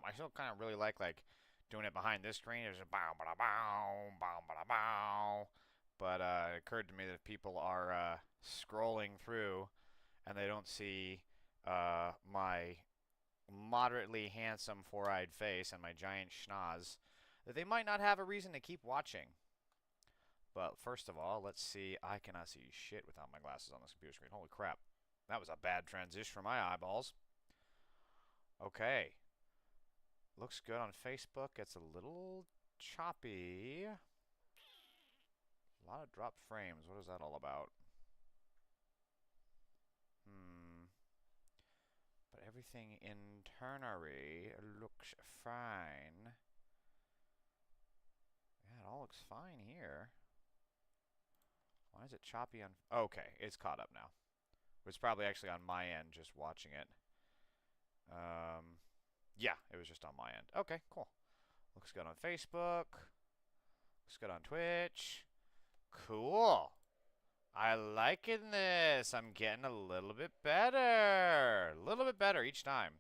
I still kind of really like doing it behind this screen. There's a bow, bow, bow, bow, bow, bow. But it occurred to me that if people are scrolling through and they don't see my moderately handsome four-eyed face and my giant schnoz, that they might not have a reason to keep watching. But first of all, let's see. I cannot see shit without my glasses on this computer screen. Holy crap. That was a bad transition for my eyeballs. Okay. Looks good on Facebook. It's a little choppy. A lot of dropped frames. What is that all about? But everything internally looks fine. Yeah, it all looks fine here. Why is it choppy on... Okay, it's caught up now. It's probably actually on my end just watching it. Yeah, it was just on my end. Okay, cool. Looks good on Facebook. Looks good on Twitch. Cool. I liking this. I'm getting a little bit better. A little bit better each time.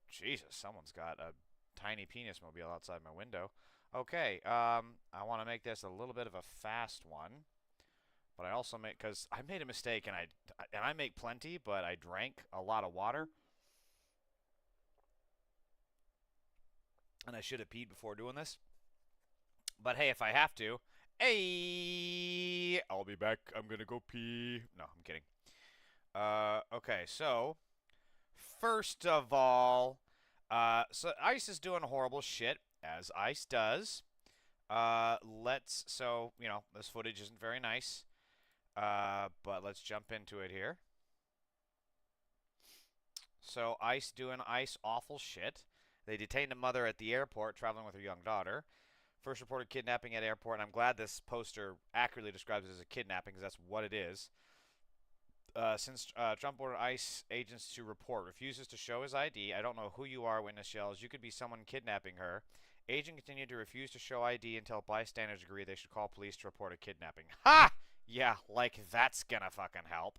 Jesus, someone's got a tiny penis mobile outside my window. Okay, I want to make this a little bit of a fast one. But I also make, because I made a mistake, and I make plenty, but I drank a lot of water. And I should have peed before doing this. But hey, if I have to, hey, I'll be back. I'm gonna go pee. No, I'm kidding. Okay, so first of all, so Ice is doing horrible shit, as Ice does. So, you know, this footage isn't very nice. But let's jump into it here. So Ice doing Ice awful shit. They detained a mother at the airport traveling with her young daughter. First reported kidnapping at airport, and I'm glad this poster accurately describes it as a kidnapping, because that's what it is. Since Trump ordered ICE agents to report, refuses to show his ID. I don't know who you are, witness yells. You could be someone kidnapping her. Agent continued to refuse to show ID until bystanders agree they should call police to report a kidnapping. Ha! Yeah, like that's gonna fucking help.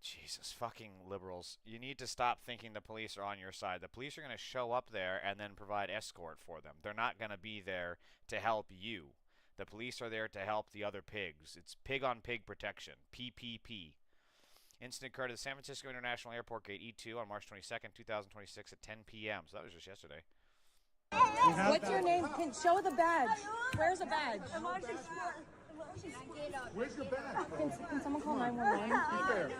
Jesus, fucking liberals. You need to stop thinking the police are on your side. The police are going to show up there and then provide escort for them. They're not going to be there to help you. The police are there to help the other pigs. It's pig-on-pig protection. PPP. Incident occurred at the San Francisco International Airport Gate E2 on March 22nd, 2026 at 10 p.m. So that was just yesterday. What's your name? Show the badge. Where's a badge? Where's your badge? Can someone call 911? Okay.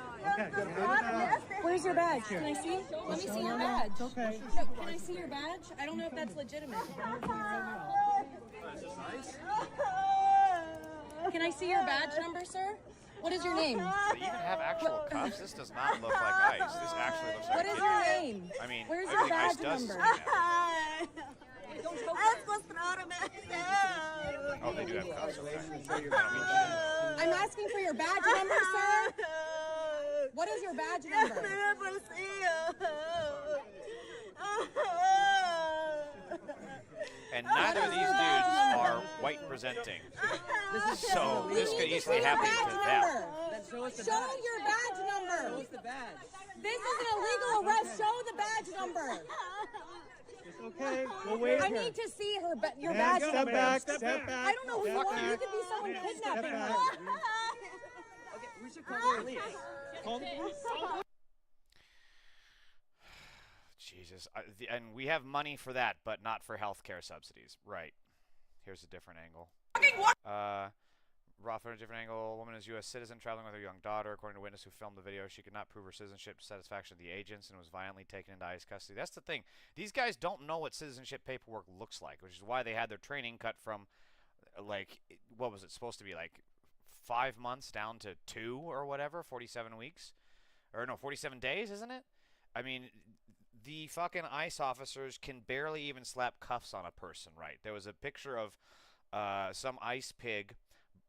Where's your badge? Can I see? Let me see your badge. Okay. No, can I see your badge? I don't know if that's legitimate. Is this nice? Can I see your badge number, sir? What is your name? They even have actual cuffs? This does not look like Ice. This actually looks like What is your name? I mean, Where's your badge number? Oh, they do have cuffs. Okay. I'm asking for your badge number, sir. What is your badge number? And neither of these dudes are white presenting. So this could easily happen to them. Show your badge number. What's the badge? This is an illegal arrest. Show the badge number. It's okay. We'll wait I here. need to see your badge Step number. back. Step back. I don't know who you Fuck are. you. You could be someone Step kidnapping back. her. Okay, we should call the police. Call the police. Jesus. And we have money for that, but not for healthcare subsidies. Right. Here's a different angle. Raw footage, different angle. A woman is a U.S. citizen traveling with her young daughter. According to a witness who filmed the video, she could not prove her citizenship to satisfaction of the agents and was violently taken into ICE custody. That's the thing. These guys don't know what citizenship paperwork looks like, which is why they had their training cut from, like, what was it supposed to be, like 5 months down to 2 or whatever, 47 weeks? Or no, 47 days, isn't it? I mean, the fucking ICE officers can barely even slap cuffs on a person, right? There was a picture of some ICE pig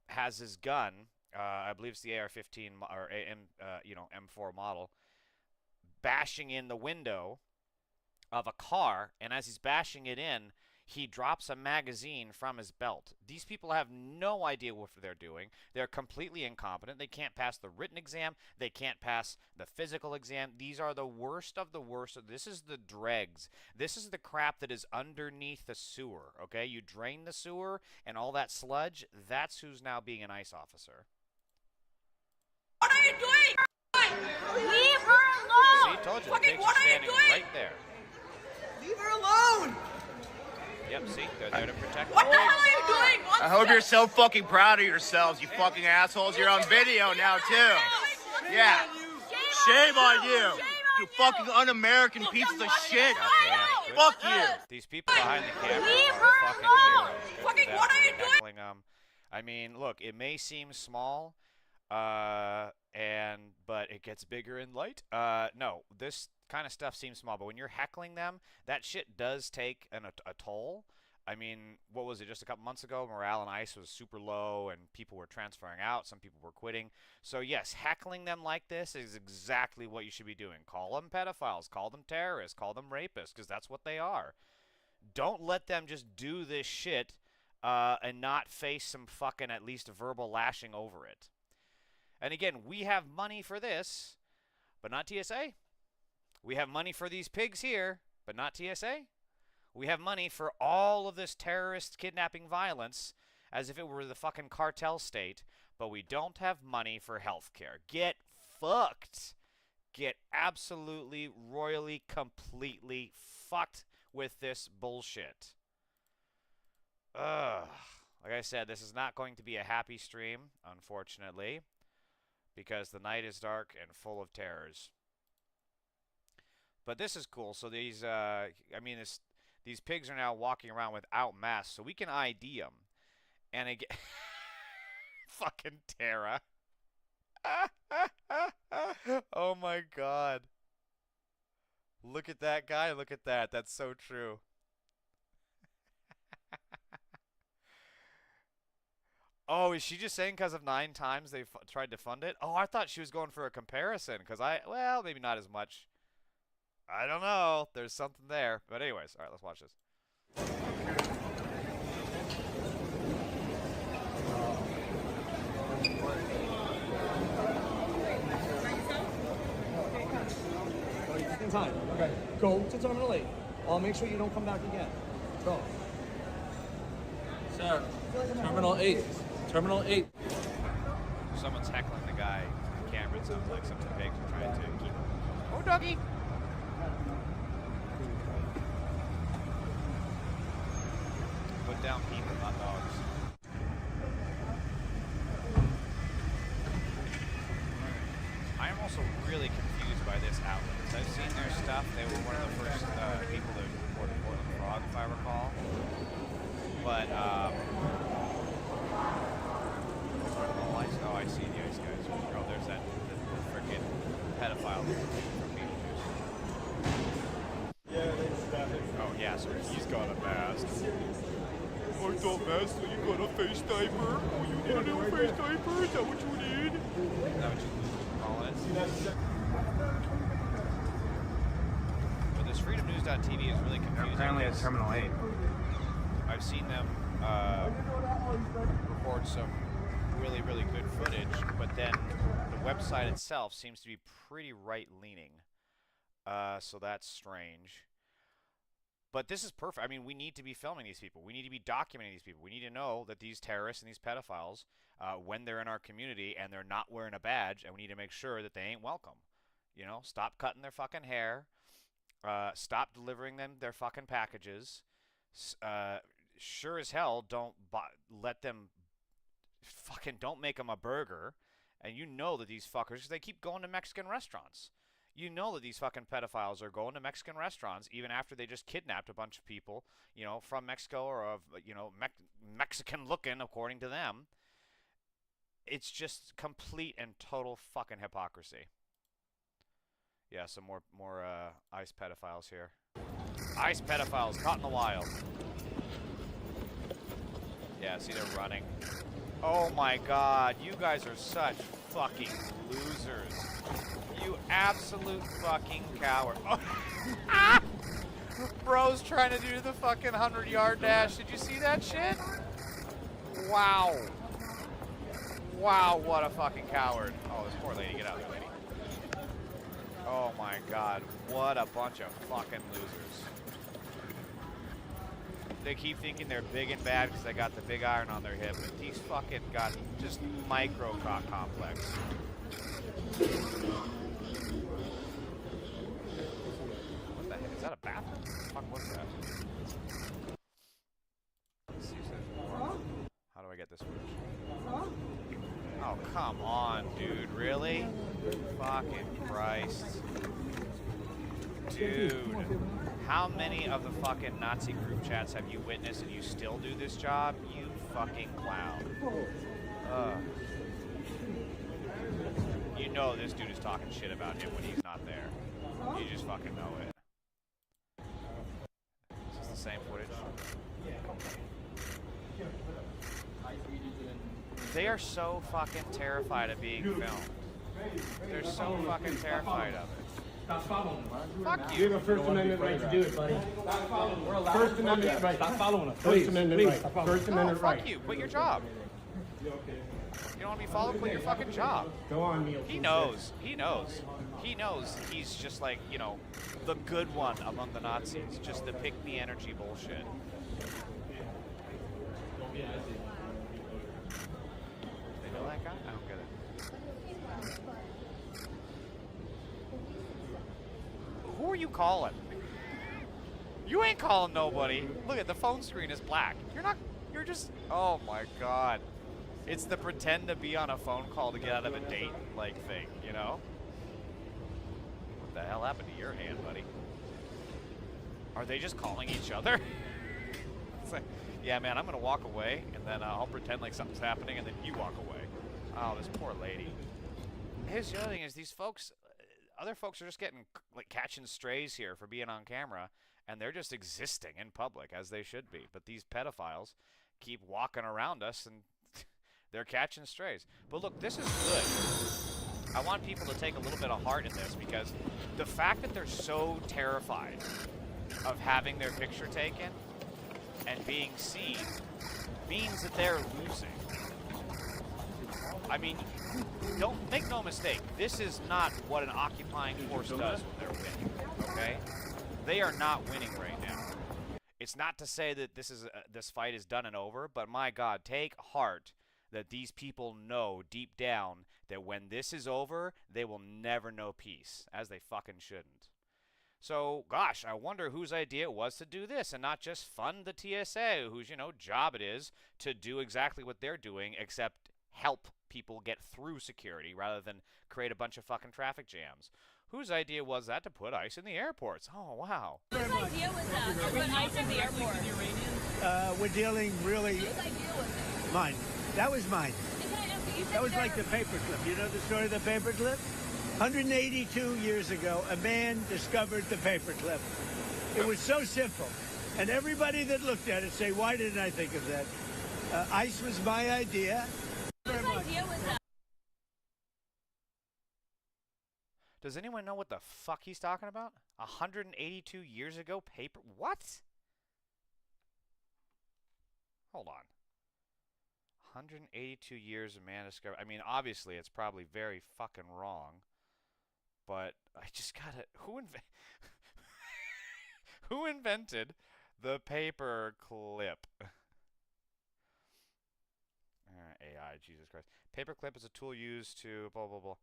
has his gun, I believe it's the AR-15 or M4 model, bashing in the window of a car, and as he's bashing it in, He drops a magazine from his belt. These people have no idea what they're doing. They're completely incompetent. They can't pass the written exam. They can't pass the physical exam. These are the worst of the worst. This is the dregs. This is the crap that is underneath the sewer, okay? You drain the sewer and all that sludge, that's who's now being an ICE officer. What are you doing? Leave her alone! See, told you, the pigs are standing right there. Leave her alone! Yep, see, they're there to protect the What the hell pigs. are you doing? I hope you're so fucking proud of yourselves, you fucking assholes. You're on video now, too. Yeah. Shame on you. You fucking un-American pieces of shit. Fuck you. These people behind the camera Leave are her fucking alone. heroes. Good for Fucking them what for are you doing? heckling 'em. I mean, look, it may seem small, but it gets bigger in light. No, this kind of stuff seems small, but when you're heckling them, that shit does take a toll. I mean, what was it, just a couple months ago, morale on ICE was super low and people were transferring out, some people were quitting. So yes, heckling them like this is exactly what you should be doing. Call them pedophiles, call them terrorists, call them rapists, because that's what they are. Don't let them just do this shit and not face some fucking at least verbal lashing over it. And again, we have money for this, but not TSA. We have money for these pigs here, but not TSA. We have money for all of this terrorist kidnapping violence as if it were the fucking cartel state, but we don't have money for health care. Get fucked. Get absolutely, royally, completely fucked with this bullshit. Ugh. Like I said, this is not going to be a happy stream, unfortunately, because the night is dark and full of terrors. But this is cool. So these, these pigs are now walking around without masks, so we can ID them. And again, fucking Tara. Oh my god. Look at that guy. Look at that. That's so true. Oh, is she just saying because of 9 times they tried to fund it? Oh, I thought she was going for a comparison because well, maybe not as much. I don't know. There's something there. But anyways, all right, let's watch this. In time. Okay. Go to Terminal 8. I'll make sure you don't come back again. Go. Sir, Terminal 8. Terminal 8. Someone's heckling the guy on camera. It sounds like some of the pigs are trying to keep him. Oh, doggy! Put down people, not dogs. I am also really confused by this outlet. I've seen their stuff. They were one of the first people to report Portland Frog, if I recall. But, oh, I see the ice guys. Oh, there's that the freaking pedophile from Beetlejuice. Oh, yeah, so he's got a mask. I thought mask, so you got a face diaper? Oh, you need a new face diaper? Is that what you need? Is that what you call it? But this freedomnews.tv is really confusing. Apparently at Terminal 8. I've seen them record some really, really good footage, but then the website itself seems to be pretty right-leaning. So that's strange. But this is perfect. I mean, we need to be filming these people. We need to be documenting these people. We need to know that these terrorists and these pedophiles, when they're in our community and they're not wearing a badge, and we need to make sure that they ain't welcome. You know, stop cutting their fucking hair. Stop delivering them their fucking packages. Sure as hell, don't let them don't make them a burger. And you know that these fuckers, because they keep going to Mexican restaurants. You know that these fucking pedophiles are going to Mexican restaurants even after they just kidnapped a bunch of people, you know, from Mexico or of, you know, Mexican looking according to them. It's just complete and total fucking hypocrisy. Yeah, some more ICE pedophiles here. ICE pedophiles caught in the wild. Yeah, see, they're running. Oh my god, you guys are such fucking losers. You absolute fucking coward. Oh. Bro's trying to do the fucking 100-yard dash. Did you see that shit? Wow. Wow, what a fucking coward. Oh, this poor lady. Get out of there, lady. Oh my god. What a bunch of fucking losers. They keep thinking they're big and bad because they got the big iron on their hip, but these fucking got just micro cock complex. What the heck? Is that a bathroom? What the fuck was that? Let's see if there's more. How do I get this footage? Oh, come on, dude. Really? Fucking Christ. Dude. How many of the fucking Nazi group chats have you witnessed and you still do this job? You fucking clown. You know this dude is talking shit about him when he's not there. You just fucking know it. Is this the same footage? They are so fucking terrified of being filmed. They're so fucking terrified of it. Stop following him. Fuck You you. have a First Amendment right to do it, buddy. First Amendment right. Stop following him. First Amendment right. First Amendment right. Fuck you. Quit your job. You don't want to be followed? Quit your fucking job. Go on, Neil. He knows. He knows. He knows he's just like, you know, the good one among the Nazis. Just the pick-me energy bullshit. They know that guy? I don't get it. Who are you calling? You ain't calling nobody. Look at the phone screen is black. You're just, oh my god. It's the pretend to be on a phone call to get out of a date like thing, you know? What the hell happened to your hand, buddy? Are they just calling each other? It's like, yeah, man, I'm gonna walk away and then I'll pretend like something's happening and then you walk away. Oh, this poor lady. Here's the other thing is these folks, other folks are just getting, like, catching strays here for being on camera, and they're just existing in public, as they should be. But these pedophiles keep walking around us, and they're catching strays. But look, this is good. I want people to take a little bit of heart in this, because the fact that they're so terrified of having their picture taken and being seen means that they're losing. I mean, don't make no mistake. This is not what an occupying force does when they're winning. Okay, they are not winning right now. It's not to say that this fight is done and over, but my God, take heart that these people know deep down that when this is over, they will never know peace, as they fucking shouldn't. So, gosh, I wonder whose idea it was to do this and not just fund the TSA, whose, you know, job it is to do exactly what they're doing, except help people get through security rather than create a bunch of fucking traffic jams. Whose idea was that to put ice in the airports? Oh, wow. Whose idea was that to put ice in the airport? We're dealing really. Whose idea was it? Mine. That was mine. Can I ask you? That was like the paperclip. You know the story of the paperclip? 182 years ago, a man discovered the paperclip. It was so simple. And everybody that looked at it say, why didn't I think of that? Ice was my idea. Whose idea was that? Does anyone know what the fuck he's talking about? 182 years ago, paper... What? Hold on. 182 years of man discovered... I mean, obviously, it's probably very fucking wrong. But I just gotta... Who invented the paper clip? AI, Jesus Christ. Paperclip is a tool used to blah blah blah.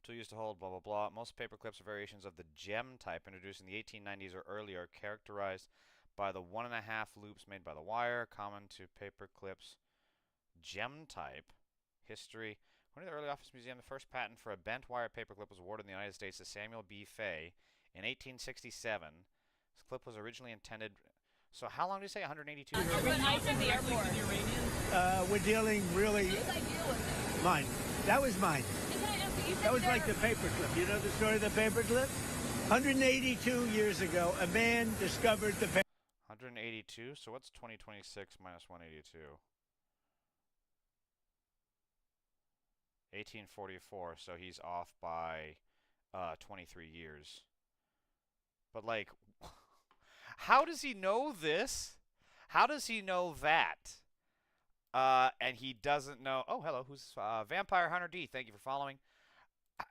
Tool used to hold blah blah blah. Most paperclips are variations of the gem type introduced in the 1890s or earlier, characterized by the 1.5 loops made by the wire, common to paperclips. Gem type history. According to the early Office Museum, the first patent for a bent wire paperclip was awarded in the United States to Samuel B. Fay in 1867. This clip was originally intended. So how long did you say? 182 years? To put ice in the airport. We're dealing really. Whose idea was it? Mine. That was mine. Can I ask you? That was like the paperclip. You know the story of the paperclip? 182 years ago, a man discovered the paper. 182. So what's 2026 minus 182? 1844. So he's off by 23 years. But like, how does he know this? How does he know that? And he doesn't know. Oh, hello. Who's Vampire Hunter D? Thank you for following.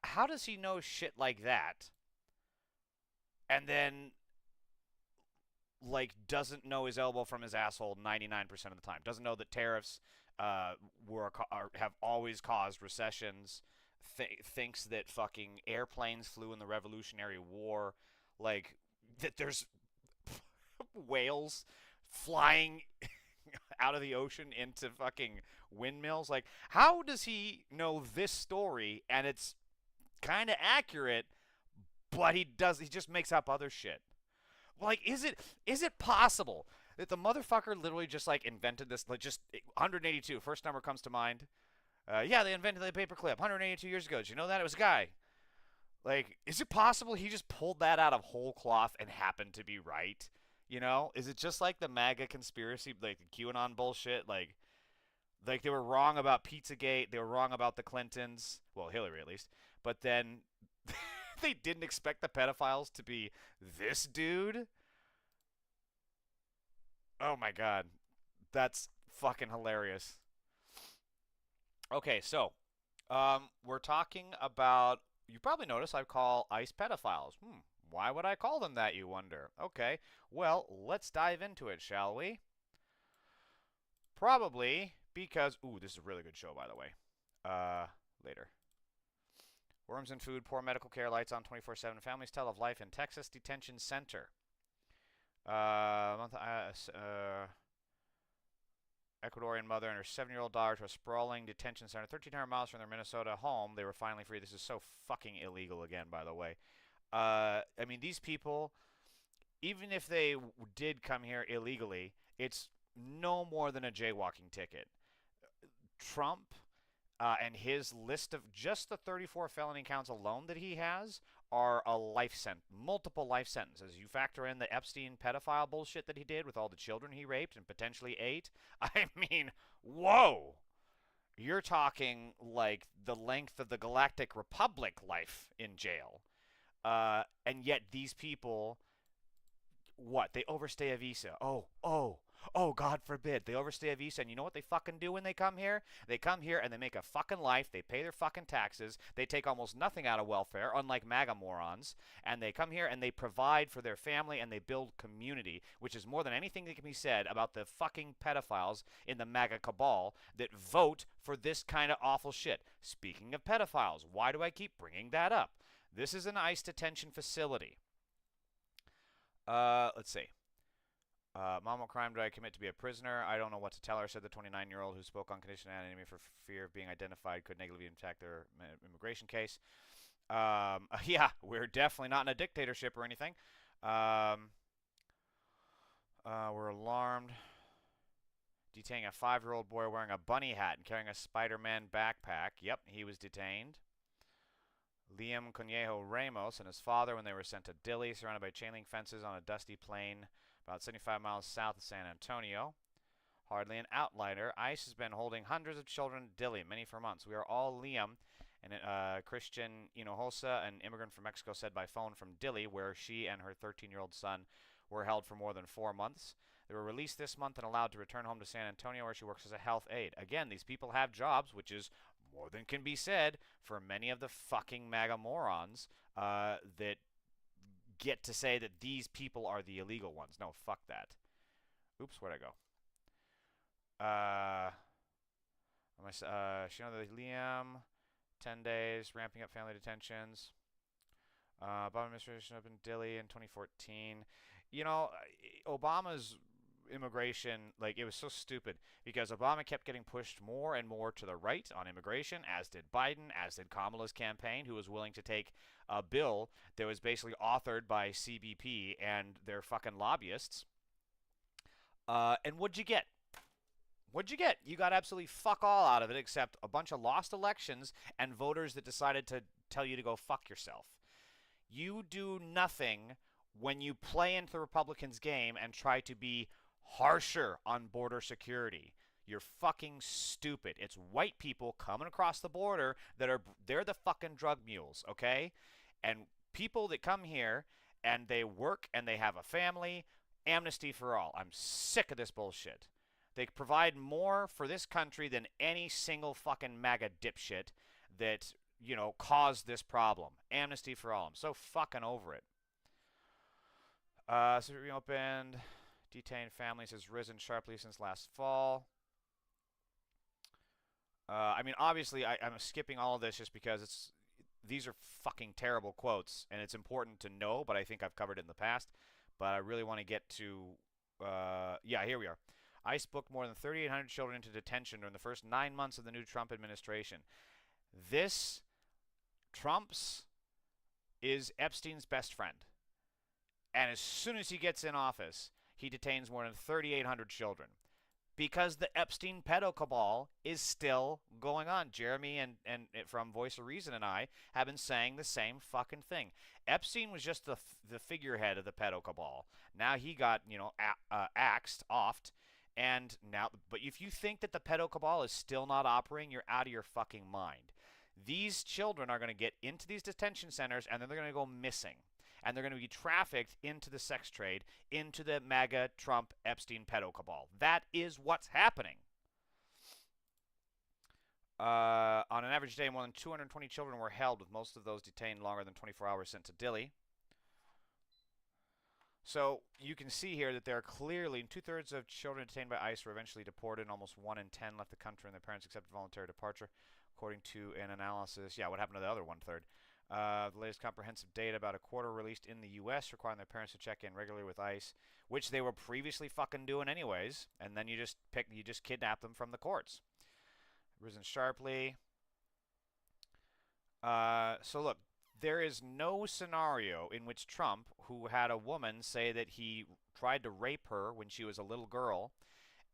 How does he know shit like that? And then, like, doesn't know his elbow from his asshole 99% of the time. Doesn't know that tariffs have always caused recessions. Thinks that fucking airplanes flew in the Revolutionary War. Like, that there's whales flying out of the ocean into fucking windmills. Like, how does he know this story and it's kind of accurate, but he just makes up other shit? Like, is it possible that the motherfucker literally just like invented this? Like, just 182, first number comes to mind. Yeah, they invented the paperclip 182 years ago. Did you know that? It was a guy. Like, is it possible he just pulled that out of whole cloth and happened to be right? You know, is it just like the MAGA conspiracy, like the QAnon bullshit? Like they were wrong about Pizzagate, they were wrong about the Clintons, well, Hillary at least, but then they didn't expect the pedophiles to be this dude. Oh my god, that's fucking hilarious. Okay, so we're talking about. You probably noticed I call ICE pedophiles. Why would I call them that, you wonder? Okay, well, let's dive into it, shall we? Probably because... Ooh, this is a really good show, by the way. Later. Worms in food, poor medical care, lights on 24/7. Families tell of life in Texas Detention Center. Ecuadorian mother and her 7-year-old daughter to a sprawling detention center 1,300 miles from their Minnesota home. They were finally free. This is so fucking illegal again, by the way. I mean, these people, even if they did come here illegally, it's no more than a jaywalking ticket. Trump and his list of just the 34 felony counts alone that he has are a life sentence, multiple life sentences. You factor in the Epstein pedophile bullshit that he did with all the children he raped and potentially ate. I mean, whoa! You're talking like the length of the Galactic Republic life in jail. And yet these people, what? They overstay a visa. Oh, God forbid. They overstay a visa, and you know what they fucking do when they come here? They come here and they make a fucking life. They pay their fucking taxes. They take almost nothing out of welfare, unlike MAGA morons. And they come here and they provide for their family and they build community, which is more than anything that can be said about the fucking pedophiles in the MAGA cabal that vote for this kind of awful shit. Speaking of pedophiles, why do I keep bringing that up? This is an ICE detention facility. Let's see. Mom, what crime did I commit to be a prisoner? I don't know what to tell her, said the 29-year-old who spoke on condition of anonymity for fear of being identified could negatively impact their immigration case. Yeah, we're definitely not in a dictatorship or anything. We're alarmed. Detaining a 5-year-old boy wearing a bunny hat and carrying a Spider-Man backpack. Yep, he was detained. Liam Conejo Ramos and his father when they were sent to Dilley, surrounded by chain link fences on a dusty plain about 75 miles south of San Antonio. Hardly an outlier. ICE has been holding hundreds of children in Dilley, many for months. We are all Liam, and Christian Hinojosa, an immigrant from Mexico, said by phone from Dilley, where she and her 13-year-old son were held for more than 4 months. They were released this month and allowed to return home to San Antonio, where she works as a health aide. Again, these people have jobs, which is more than can be said for many of the fucking MAGA morons that get to say that these people are the illegal ones. No, fuck that. Oops, where'd I go? She know that Liam, 10 days, ramping up family detentions. Obama administration up in Dilley in 2014. You know, Obama's immigration, like, it was so stupid because Obama kept getting pushed more and more to the right on immigration, as did Biden, as did Kamala's campaign, who was willing to take a bill that was basically authored by CBP and their fucking lobbyists. And what'd you get? What'd you get? You got absolutely fuck all out of it except a bunch of lost elections and voters that decided to tell you to go fuck yourself. You do nothing when you play into the Republicans' game and try to be harsher on border security. You're fucking stupid. It's white people coming across the border they're the fucking drug mules, okay? And people that come here and they work and they have a family. Amnesty for all. I'm sick of this bullshit. They provide more for this country than any single fucking MAGA dipshit that, caused this problem. Amnesty for all. I'm so fucking over it. So reopened. Detained families has risen sharply since last fall. Obviously, I'm skipping all of this just because these are fucking terrible quotes, and it's important to know, but I think I've covered it in the past. But I really want to get to, here we are. ICE booked more than 3,800 children into detention during the first 9 months of the new Trump administration. Trump's is Epstein's best friend. And as soon as he gets in office, he detains more than 3,800 children. Because the Epstein pedo cabal is still going on. Jeremy and from Voice of Reason and I have been saying the same fucking thing. Epstein was just the figurehead of the pedo cabal. Now he got, axed, offed, and now. But if you think that the pedo cabal is still not operating, you're out of your fucking mind. These children are going to get into these detention centers, and then they're going to go missing. And they're going to be trafficked into the sex trade, into the MAGA, Trump, Epstein pedo cabal. That is what's happening. On an average day, more than 220 children were held, with most of those detained longer than 24 hours sent to Dili. So you can see here that there are clearly 2/3 of children detained by ICE were eventually deported, and almost 1 in 10 left the country, and their parents accepted voluntary departure, according to an analysis. Yeah, what happened to the other 1/3? The latest comprehensive data, about a quarter released in the U.S., requiring their parents to check in regularly with ICE, which they were previously fucking doing anyways, and then you just kidnap them from the courts. Risen sharply. So look, there is no scenario in which Trump, who had a woman say that he tried to rape her when she was a little girl,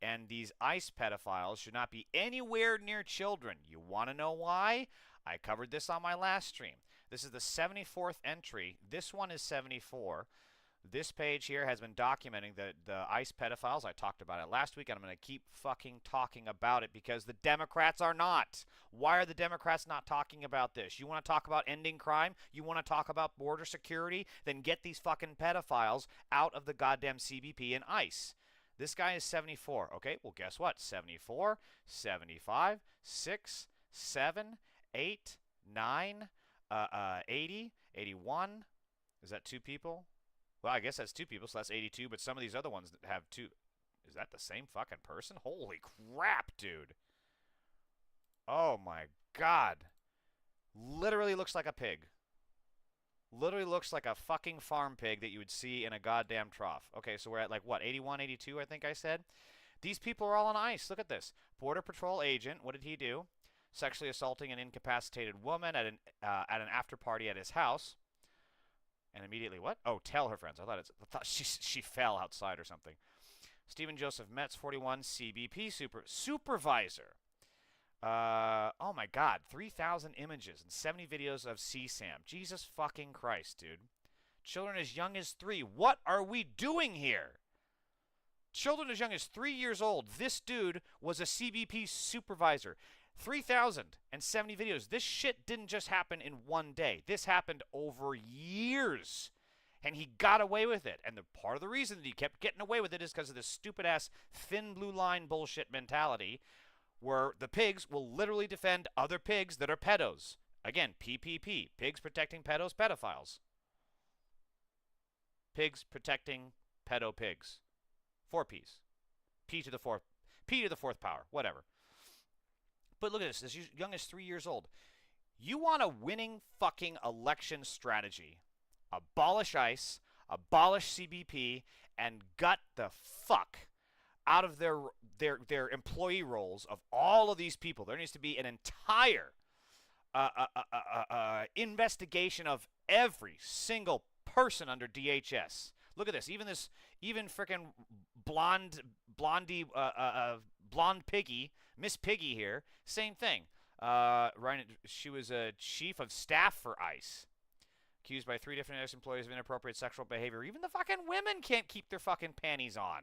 and these ICE pedophiles should not be anywhere near children. You want to know why? I covered this on my last stream. This is the 74th entry. This one is 74. This page here has been documenting the ICE pedophiles. I talked about it last week, and I'm going to keep fucking talking about it because the Democrats are not. Why are the Democrats not talking about this? You want to talk about ending crime? You want to talk about border security? Then get these fucking pedophiles out of the goddamn CBP and ICE. This guy is 74. Okay, well, guess what? 74, 75, 6, 7, 8, 9, 80, 81. Is that 2 people? Well, I guess that's 2 people, so that's 82, but some of these other ones have 2. Is that the same fucking person? Holy crap, dude. Oh, my God. Literally looks like a pig. Literally looks like a fucking farm pig that you would see in a goddamn trough. Okay, so we're at, 81, 82, I think I said? These people are all on ICE. Look at this. Border Patrol agent, what did he do? Sexually assaulting an incapacitated woman at an after party at his house. And immediately, what? Oh, tell her friends. I thought she fell outside or something. Stephen Joseph Metz, 41, CBP supervisor. Oh my God, 3,000 images and 70 videos of CSAM. Jesus fucking Christ, dude. Children as young as 3. What are we doing here? Children as young as 3 years old. This dude was a CBP supervisor. 3,070 videos. This shit didn't just happen in one day. This happened over years. And he got away with it. And part of the reason that he kept getting away with it is because of this stupid-ass thin blue line bullshit mentality where the pigs will literally defend other pigs that are pedos. Again, PPP. Pigs protecting pedos, pedophiles. Pigs protecting pedo pigs. 4 Ps. P to the fourth power. Whatever. But look at this. As young as 3 years old. You want a winning fucking election strategy. Abolish ICE, abolish CBP, and gut the fuck out of their employee roles of all of these people. There needs to be an entire investigation of every single person under DHS. Look at this. Even frickin' blonde piggy, Miss Piggy here, same thing. She was a chief of staff for ICE. Accused by 3 different ICE employees of inappropriate sexual behavior. Even the fucking women can't keep their fucking panties on.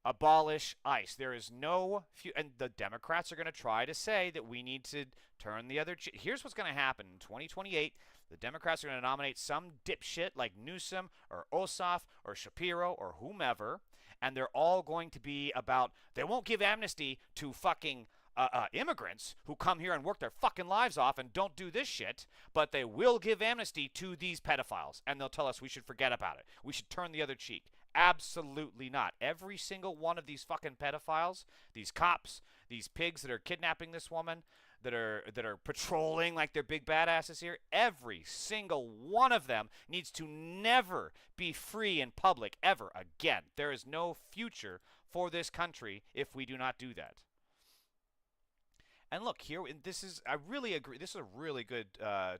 Abolish ICE. There is no and the Democrats are going to try to say that we need to turn the other cheek. Here's what's going to happen in 2028. The Democrats are going to nominate some dipshit like Newsom or Ossoff or Shapiro or whomever, and they're all going to be about they won't give amnesty to fucking immigrants who come here and work their fucking lives off and don't do this shit, but they will give amnesty to these pedophiles, and they'll tell us we should forget about it. We should turn the other cheek. Absolutely not. Every single one of these fucking pedophiles, these cops, these pigs that are kidnapping this woman, that are patrolling like they're big badasses here, every single one of them needs to never be free in public ever again. There is no future for this country if we do not do that. And look, here, I really agree. This is a really good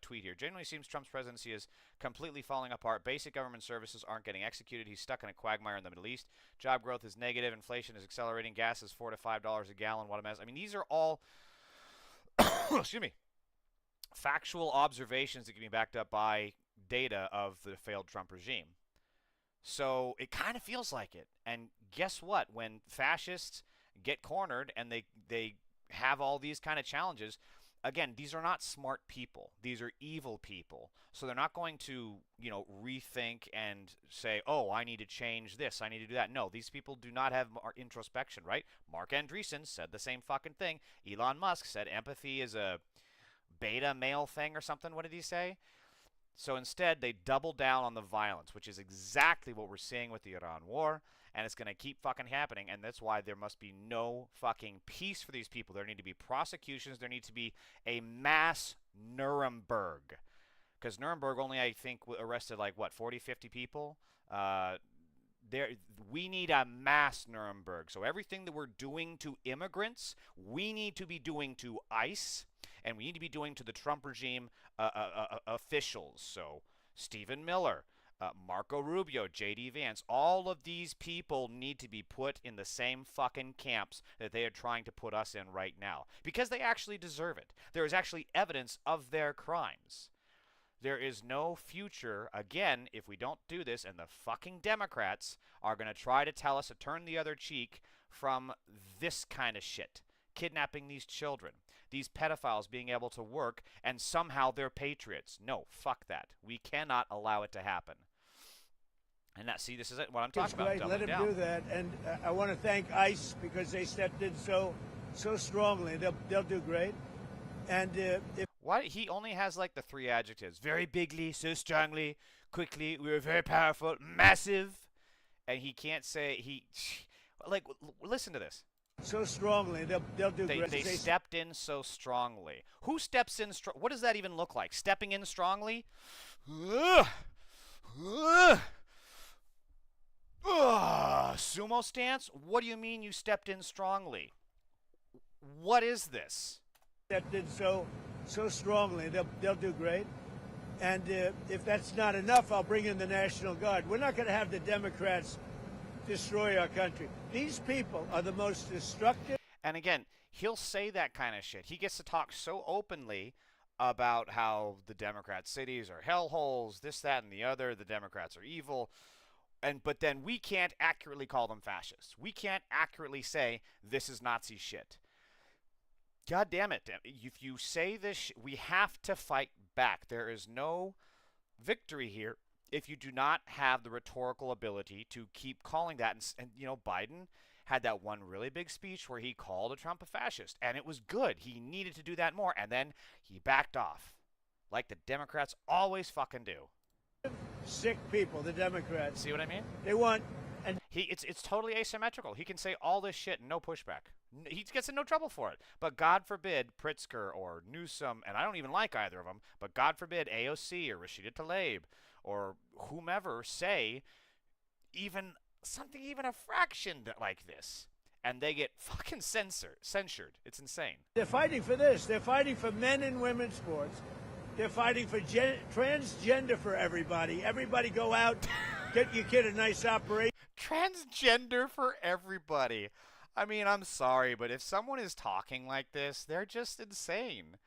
tweet here. Genuinely seems Trump's presidency is completely falling apart. Basic government services aren't getting executed. He's stuck in a quagmire in the Middle East. Job growth is negative. Inflation is accelerating. Gas is $4 to $5 a gallon. What a mess. I mean, these are all, excuse me, factual observations that can be backed up by data of the failed Trump regime. So it kind of feels like it. And guess what? When fascists get cornered and they have all these kind of challenges, again, these are not smart people. These are evil people. So they're not going to, rethink and say, oh, I need to change this, I need to do that. No, these people do not have introspection, right? Mark Andreessen said the same fucking thing. Elon Musk said empathy is a beta male thing or something. What did he say? So instead, they double down on the violence, which is exactly what we're seeing with the Iran war. And it's going to keep fucking happening, and that's why there must be no fucking peace for these people. There need to be prosecutions. There needs to be a mass Nuremberg. Because Nuremberg only, I think, arrested, 40, 50 people? We need a mass Nuremberg. So everything that we're doing to immigrants, we need to be doing to ICE, and we need to be doing to the Trump regime officials. So Stephen Miller, Marco Rubio, J.D. Vance, all of these people need to be put in the same fucking camps that they are trying to put us in right now. Because they actually deserve it. There is actually evidence of their crimes. There is no future, again, if we don't do this, and the fucking Democrats are going to try to tell us to turn the other cheek from this kind of shit. Kidnapping these children. These pedophiles being able to work, and somehow they're patriots. No, fuck that. We cannot allow it to happen. And this is what I'm talking about. Let him do that. And I want to thank ICE because they stepped in so strongly. They'll do great. And why he only has the three adjectives: very bigly, so strongly, quickly. We were very powerful, massive, and he can't say listen to this. So strongly, they'll do great. They stepped in so strongly. Who steps in strong? What does that even look like? Stepping in strongly? Sumo stance? What do you mean you stepped in strongly? What is this? Stepped in so strongly. They'll do great. And if that's not enough, I'll bring in the National Guard. We're not going to have the Democrats destroy our country. These people are the most destructive. And again, he'll say that kind of shit. He gets to talk so openly about how the Democrat cities are hellholes, this, that, and the other. The Democrats are evil. But then we can't accurately call them fascists. We can't accurately say this is Nazi shit. God damn it. If you say this, we have to fight back. There is no victory here if you do not have the rhetorical ability to keep calling that. And Biden had that one really big speech where he called Trump a fascist, and it was good. He needed to do that more, and then he backed off, like the Democrats always fucking do. Sick people, the Democrats. See what I mean? They want... And it's totally asymmetrical. He can say all this shit and no pushback. He gets in no trouble for it. But God forbid Pritzker or Newsom, and I don't even like either of them, but God forbid AOC or Rashida Tlaib or whomever say even a fraction like this, and they get fucking censured. It's insane. They're fighting for this. They're fighting for men and women's sports. They're fighting for transgender for everybody. Everybody go out, get your kid a nice operation. Transgender for everybody. I mean, I'm sorry, but if someone is talking like this, they're just insane.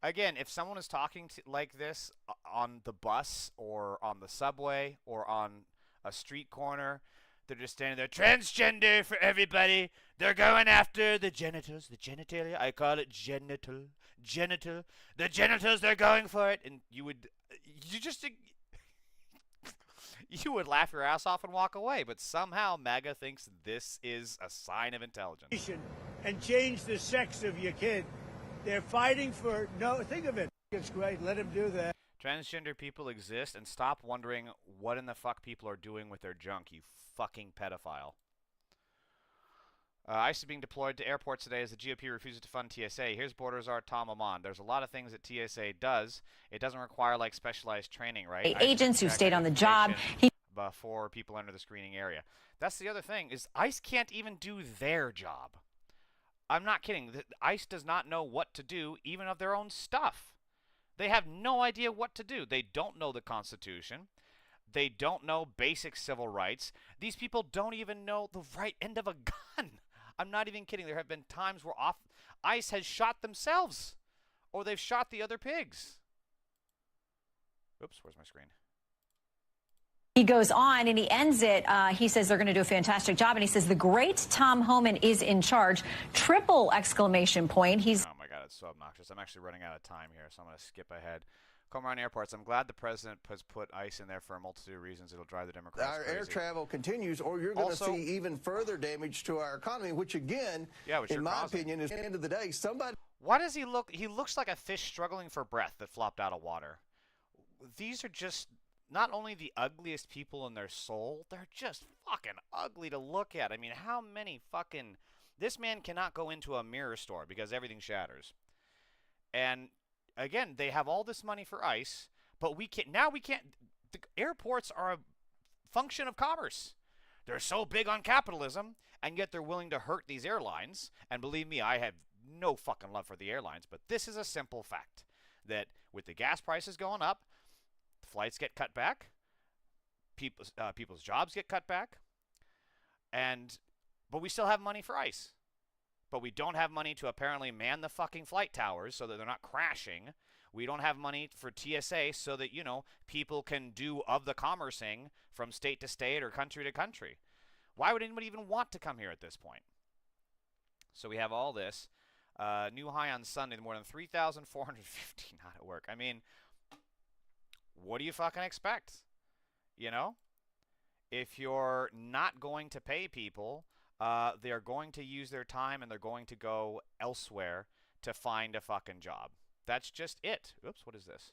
Again, if someone is talking like this on the bus or on the subway or on a street corner, They're just standing there, transgender for everybody. They're going after the genitals, the genitalia. I call it genital. The genitals, they're going for it. And you would laugh your ass off and walk away. But somehow MAGA thinks this is a sign of intelligence. And change the sex of your kid. They're fighting for, think of it. It's great. Let them do that. Transgender people exist, and stop wondering what in the fuck people are doing with their junk, you fucking pedophile. ICE is being deployed to airports today as the GOP refuses to fund TSA. Here's Border Czar Tom Amon. There's a lot of things that TSA does. It doesn't require, like, specialized training, right? Agents who stayed on the job. Before people enter the screening area. That's the other thing, is ICE can't even do their job. I'm not kidding. ICE does not know what to do, even of their own stuff. They have no idea what to do. They don't know the Constitution. They don't know basic civil rights. These people don't even know the right end of a gun. I'm not even kidding. There have been times where ICE has shot themselves, or they've shot the other pigs. Oops, where's my screen? He goes on and he ends it. He says they're going to do a fantastic job. And he says the great Tom Homan is in charge. Triple exclamation point. He's. Oh, my God, it's so obnoxious. I'm actually running out of time here, so I'm going to skip ahead. Comaron Airports. I'm glad the president has put ICE in there for a multitude of reasons. It'll drive the Democrats Our crazy. air travel continues, or you're going to see even further damage to our economy, which, again, in my opinion, is at the end of the day, somebody. Why does he look? He looks like a fish struggling for breath that flopped out of water. These are just not only the ugliest people in their soul, they're just fucking ugly to look at. I mean, how many fucking... This man cannot go into a mirror store because everything shatters. And, again, they have all this money for ICE, but we can't... Now we can't... The airports are a function of commerce. They're so big on capitalism, and yet they're willing to hurt these airlines. And believe me, I have no fucking love for the airlines, but this is a simple fact. That with the gas prices going up, flights get cut back, people's jobs get cut back, but we still have money for ICE. But we don't have money to apparently man the fucking flight towers so that they're not crashing. We don't have money for TSA so that, people can do of the commercing from state to state or country to country. Why would anybody even want to come here at this point? So we have all this. New high on Sunday, more than 3,450 not at work. I mean, what do you fucking expect? If you're not going to pay people, they're going to use their time and they're going to go elsewhere to find a fucking job. That's just it. Oops, what is this?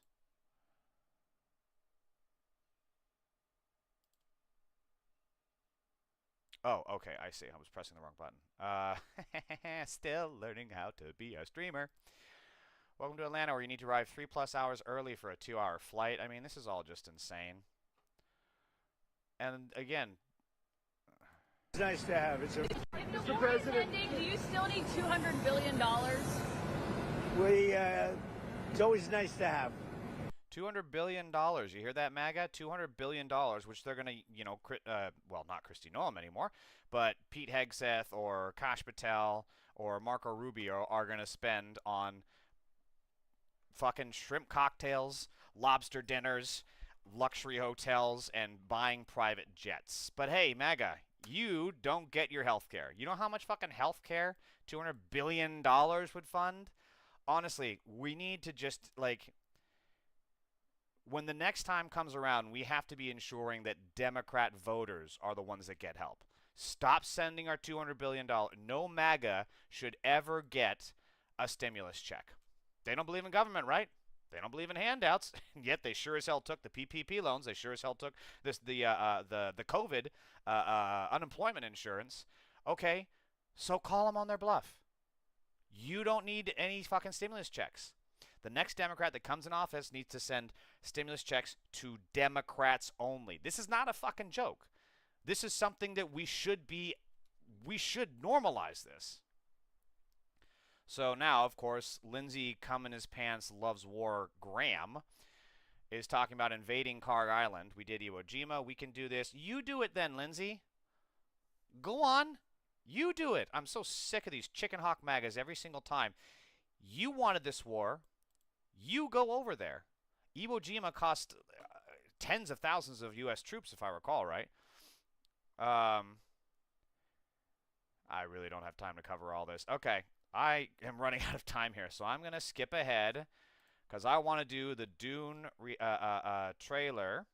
Oh, okay, I see. I was pressing the wrong button. Still learning how to be a streamer. Welcome to Atlanta, where you need to arrive 3+ hours early for a 2-hour flight. I mean, this is all just insane. And again, it's nice to have. If the war is ending, do you still need $200 billion? It's always nice to have. $200 billion. You hear that, MAGA? $200 billion, which they're going to, well, not Kristi Noem anymore, but Pete Hegseth or Kash Patel or Marco Rubio are going to spend on fucking shrimp cocktails, lobster dinners, luxury hotels, and buying private jets. But hey, MAGA, you don't get your health care. You know how much fucking health care $200 billion would fund? Honestly, we need to just, when the next time comes around, we have to be ensuring that Democrat voters are the ones that get help. Stop sending our $200 billion. No MAGA should ever get a stimulus check. They don't believe in government, right? They don't believe in handouts, yet they sure as hell took the PPP loans. They sure as hell took the COVID unemployment insurance. Okay, so call them on their bluff. You don't need any fucking stimulus checks. The next Democrat that comes in office needs to send stimulus checks to Democrats only. This is not a fucking joke. This is something that we should normalize this. So now, of course, Lindsey come-in-his-pants loves war Graham is talking about invading Carg Island. We did Iwo Jima. We can do this. You do it then, Lindsey. Go on. You do it. I'm so sick of these chicken hawk MAGAs every single time. You wanted this war. You go over there. Iwo Jima cost tens of thousands of U.S. troops, if I recall right. I really don't have time to cover all this. Okay, I am running out of time here, so I'm gonna skip ahead because I want to do the Dune trailer.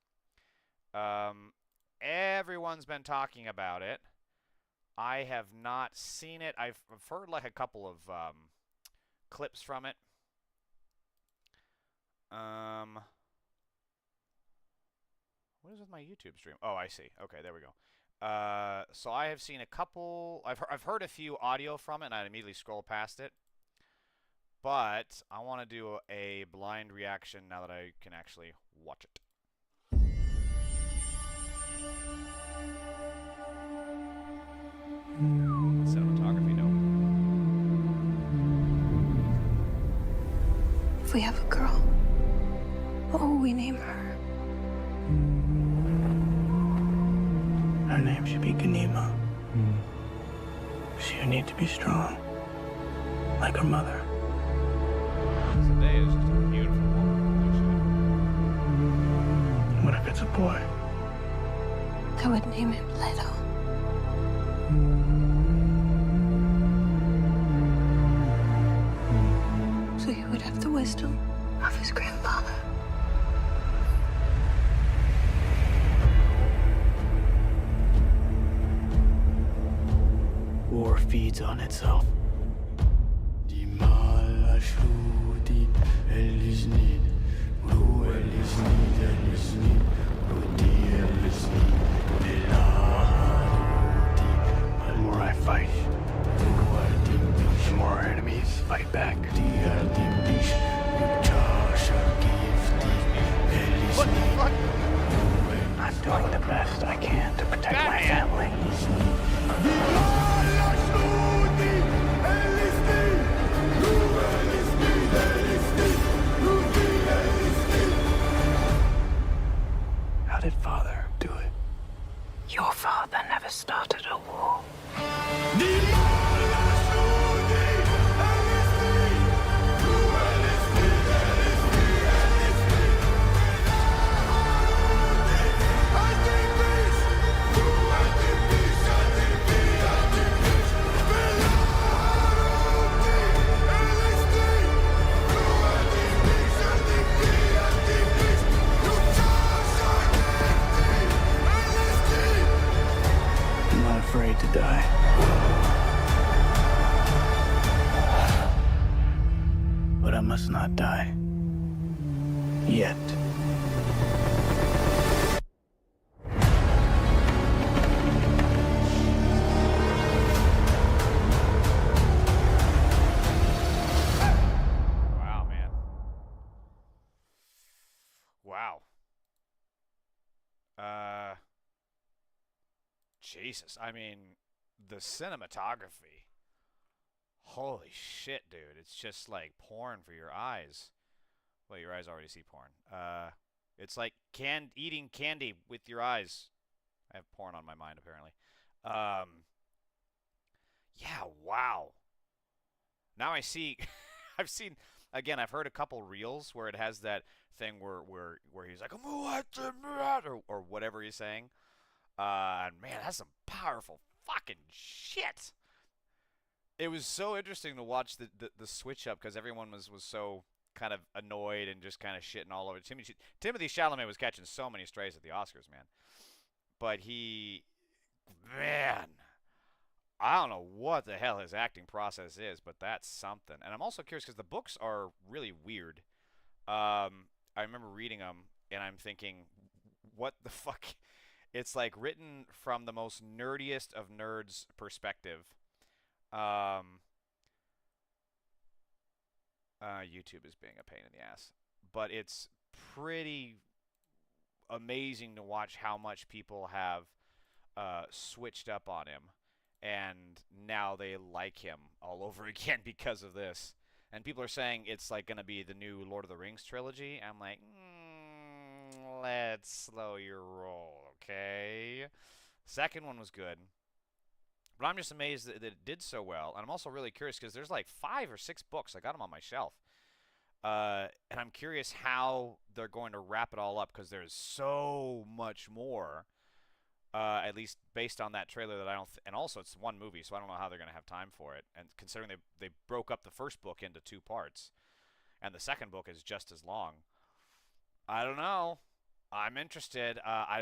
Everyone's been talking about it. I have not seen it. I've heard like a couple of clips from it. What is with my YouTube stream? Oh, I see. Okay, there we go. So I have seen a couple. I've heard a few audio from it, and I immediately scroll past it. But I want to do a blind reaction now that I can actually watch it. Cinematography, no. If we have a girl, what will we name her? Her name should be Ganima. She'll need to be strong, like her mother. Today is just a beautiful woman. What if it's a boy? I would name him Leto. So he would have the wisdom of his grandfather. War feeds on itself. The more I fight, the more our enemies fight back. What the fuck? I'm doing the best I can to protect my family. How did Father do it? Your father never started a war. I'm not afraid to die. But I must not die. Yet. Wow, man. Wow. Jesus. I mean, the cinematography. Holy shit, dude. It's just like porn for your eyes. Well, your eyes already see porn. It's like eating candy with your eyes. I have porn on my mind, apparently. Yeah, wow. Now I see. I've seen again. I've heard a couple reels where it has that thing where he's like or whatever he's saying. And man, that's some powerful fucking shit. It was so interesting to watch the switch up because everyone was so kind of annoyed and just kind of shitting all over. Timothy Chalamet was catching so many strays at the Oscars, man. But man, I don't know what the hell his acting process is, but that's something. And I'm also curious because the books are really weird. I remember reading them, and I'm thinking, what the fuck? It's like written from the most nerdiest of nerds perspective. YouTube is being a pain in the ass. But it's pretty amazing to watch how much people have switched up on him. And now they like him all over again because of this. And people are saying it's like going to be the new Lord of the Rings trilogy. I'm like, let's slow your roll, okay? Second one was good. But I'm just amazed that it did so well. And I'm also really curious because there's like 5 or 6 books. I got them on my shelf. And I'm curious how they're going to wrap it all up because there's so much more. At least based on that trailer that I don't and also it's one movie, so I don't know how they're going to have time for it. And considering they broke up the first book into 2 parts and the second book is just as long. I don't know. I'm interested. I